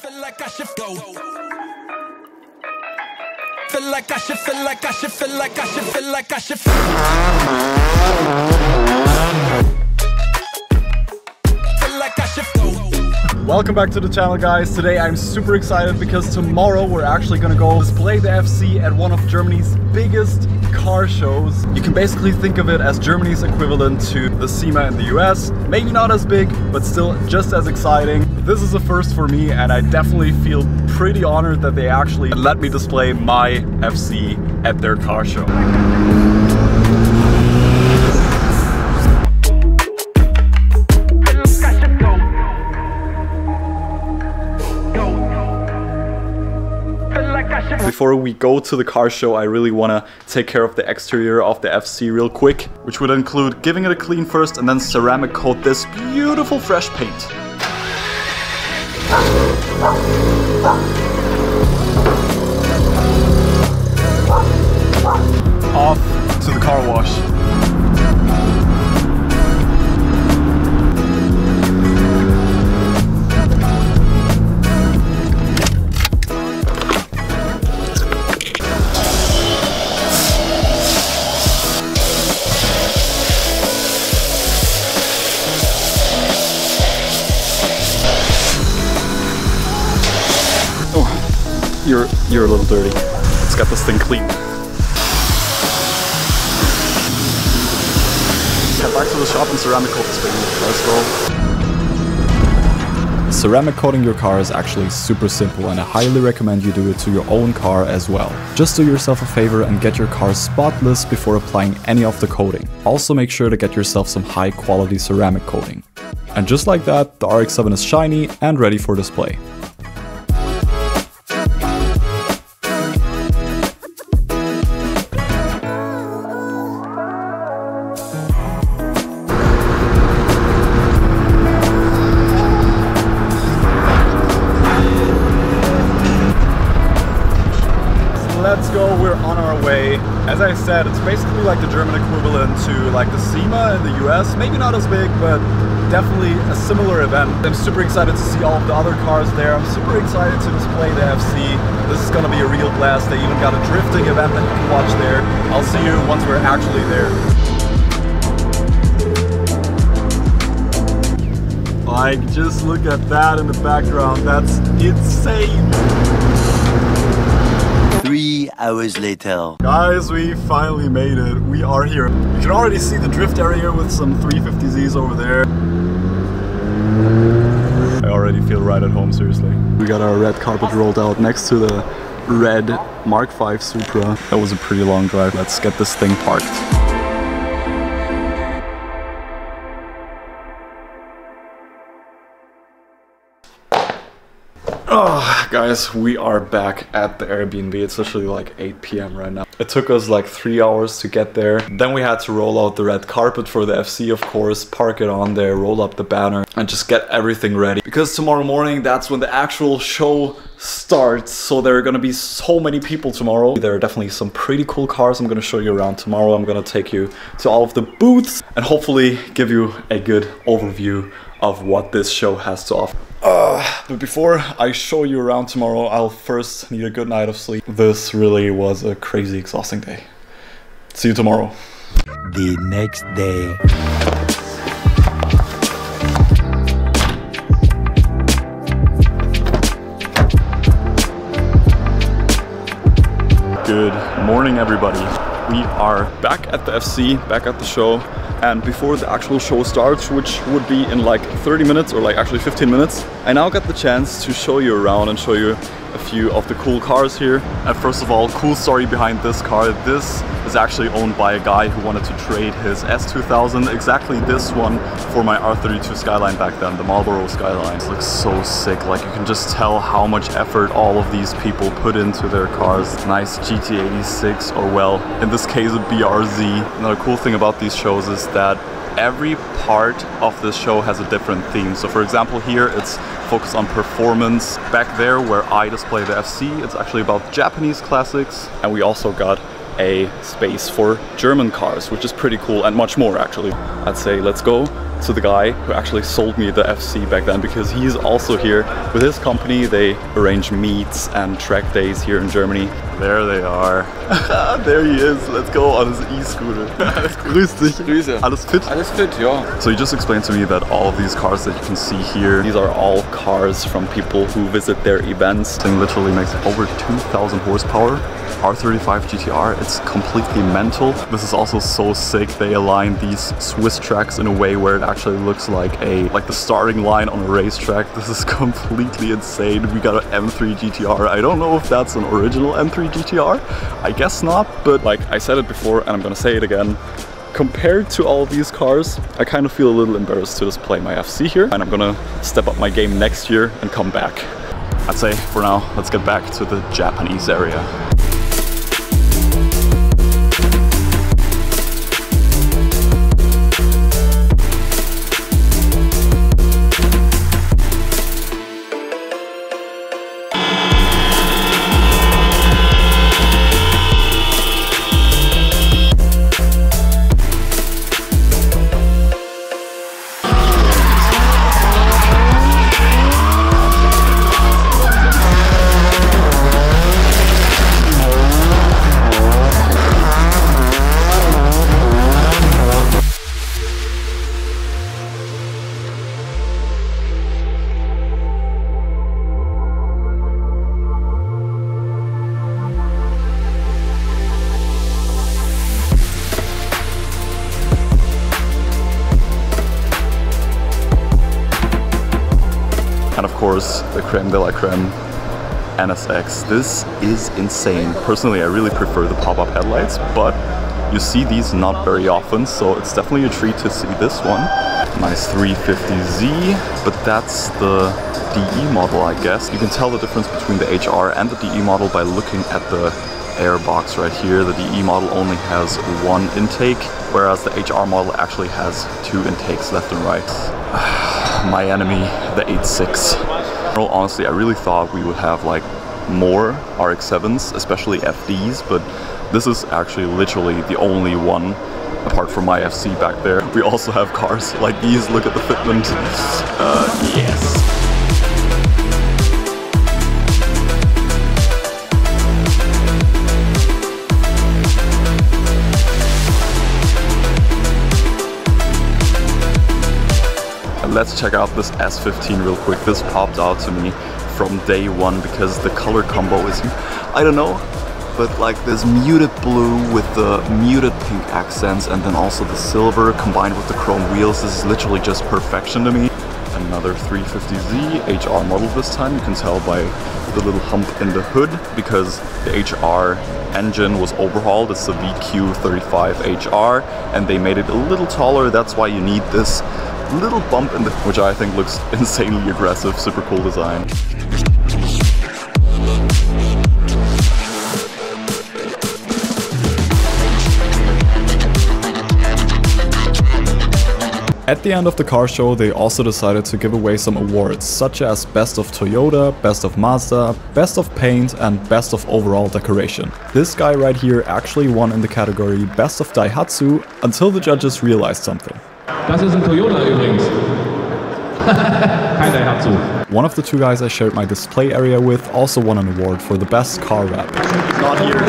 Feel like I should go. Feel like I should, feel like I should, feel like I should, feel like I should. Feel like I should go. Welcome back to the channel, guys. Today I'm super excited because tomorrow we're actually gonna go display the FC at one of Germany's biggest car shows. You can basically think of it as Germany's equivalent to the SEMA in the US. Maybe not as big, but still just as exciting. This is a first for me, and I definitely feel pretty honored that they actually let me display my FC at their car show. Before we go to the car show, I really want to take care of the exterior of the FC real quick, which would include giving it a clean first and then ceramic coat this beautiful fresh paint. Off to the car wash. You're a little dirty. Let's get this thing clean. Head back to the shop and ceramic coat this baby. Let's go. Ceramic coating your car is actually super simple, and I highly recommend you do it to your own car as well. Just do yourself a favor and get your car spotless before applying any of the coating. Also make sure to get yourself some high quality ceramic coating. And just like that, the RX-7 is shiny and ready for display. Let's go, we're on our way. As I said, it's basically like the German equivalent to like the SEMA in the US. Maybe not as big, but definitely a similar event. I'm super excited to see all of the other cars there. I'm super excited to display the FC. This is gonna be a real blast. They even got a drifting event that you can watch there. I'll see you once we're actually there. Like, just look at that in the background. That's insane. 3 hours later. Guys, we finally made it. We are here. You can already see the drift area with some 350Zs over there. I already feel right at home, seriously. We got our red carpet rolled out next to the red Mark V Supra. That was a pretty long drive. Let's get this thing parked. Oh, guys, we are back at the Airbnb. It's literally like 8 p.m. right now. It took us like 3 hours to get there. Then we had to roll out the red carpet for the FC, of course, park it on there, roll up the banner, and just get everything ready. Because tomorrow morning, that's when the actual show starts. So there are gonna be so many people tomorrow. There are definitely some pretty cool cars I'm gonna show you around tomorrow. I'm gonna take you to all of the booths and hopefully give you a good overview of what this show has to offer. But before I show you around tomorrow, I'll first need a good night of sleep. This really was a crazy, exhausting day. See you tomorrow. The next day. Good morning, everybody. We are back at the FC, back at the show. And before the actual show starts, which would be in like 30 minutes or like actually 15 minutes, I now got the chance to show you around and show you a few of the cool cars here. And first of all, cool story behind this car. This is actually owned by a guy who wanted to trade his S2000, exactly this one, for my R32 Skyline back then, the Marlboro Skyline. It looks so sick. Like, you can just tell how much effort all of these people put into their cars. Nice GT86, or well, in this case a BRZ. Another cool thing about these shows is that every part of this show has a different theme. So for example, here it's focused on performance. Back there where I display the FC, it's actually about Japanese classics. And we also got a space for German cars, which is pretty cool, and much more actually. I'd say let's go to the guy who actually sold me the FC back then, because he's also here with his company. They arrange meets and track days here in Germany. There they are. There he is. Let's go on his e-scooter. Grüß dich. Grüße. Alles fit? Alles fit, ja. So he just explained to me that all of these cars that you can see here, these are all cars from people who visit their events. This thing literally makes over 2,000 horsepower. R35 GTR, it's completely mental. This is also so sick. They align these Swiss tracks in a way where it actually looks like the starting line on a racetrack. This is completely insane. We got an M3 GTR. I don't know if that's an original M3 GTR. I guess not, but like I said it before and I'm gonna say it again. Compared to all of these cars, I kind of feel a little embarrassed to display my FC here, and I'm gonna step up my game next year and come back. I'd say for now, let's get back to the Japanese area. And of course, the creme de la creme, NSX. This is insane. Personally, I really prefer the pop-up headlights, but you see these not very often, so it's definitely a treat to see this one. Nice 350Z, but that's the DE model, I guess. You can tell the difference between the HR and the DE model by looking at the air box right here. The DE model only has one intake, whereas the HR model actually has two intakes, left and right. My enemy, the 8.6. Well, honestly, I really thought we would have like more RX-7s, especially FDs, but this is actually literally the only one apart from my FC back there. We also have cars like these. Look at the fitment. Yes. Let's check out this S15 real quick. This popped out to me from day one because the color combo is, I don't know, but like this muted blue with the muted pink accents and then also the silver combined with the chrome wheels. This is literally just perfection to me. Another 350Z HR model this time. You can tell by the little hump in the hood because the HR engine was overhauled. It's the VQ35HR and they made it a little taller. That's why you need this little bump in the, which I think looks insanely aggressive. Super cool design. At the end of the car show, they also decided to give away some awards, such as Best of Toyota, Best of Mazda, Best of Paint, and Best of Overall Decoration. This guy right here actually won in the category Best of Daihatsu until the judges realized something. Das ist ein Toyota übrigens. Kein Daihatsu. One of the two guys I shared my display area with also won an award for the best car wrap. Not here.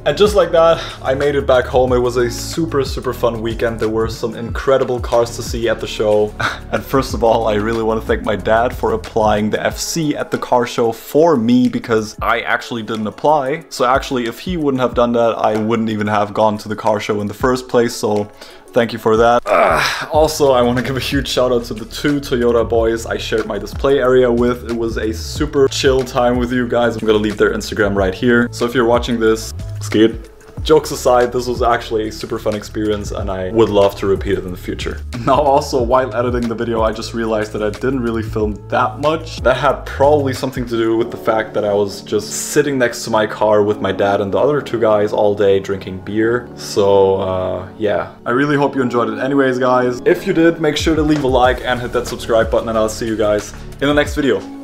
And just like that, I made it back home. It was a super fun weekend. There were some incredible cars to see at the show. And first of all, I really want to thank my dad for applying the FC at the car show for me because I actually didn't apply. So actually, if he wouldn't have done that, I wouldn't even have gone to the car show in the first place. So thank you for that. Also, I want to give a huge shout out to the two Toyota boys I shared my display area with. It was a super chill time with you guys. I'm gonna leave their Instagram right here. So if you're watching this, skate. jokes aside, this was actually a super fun experience and I would love to repeat it in the future. Now also, while editing the video, I just realized that I didn't really film that much. That had probably something to do with the fact that I was just sitting next to my car with my dad and the other two guys all day drinking beer. So yeah, I really hope you enjoyed it anyways, guys. If you did, make sure to leave a like and hit that subscribe button, and I'll see you guys in the next video.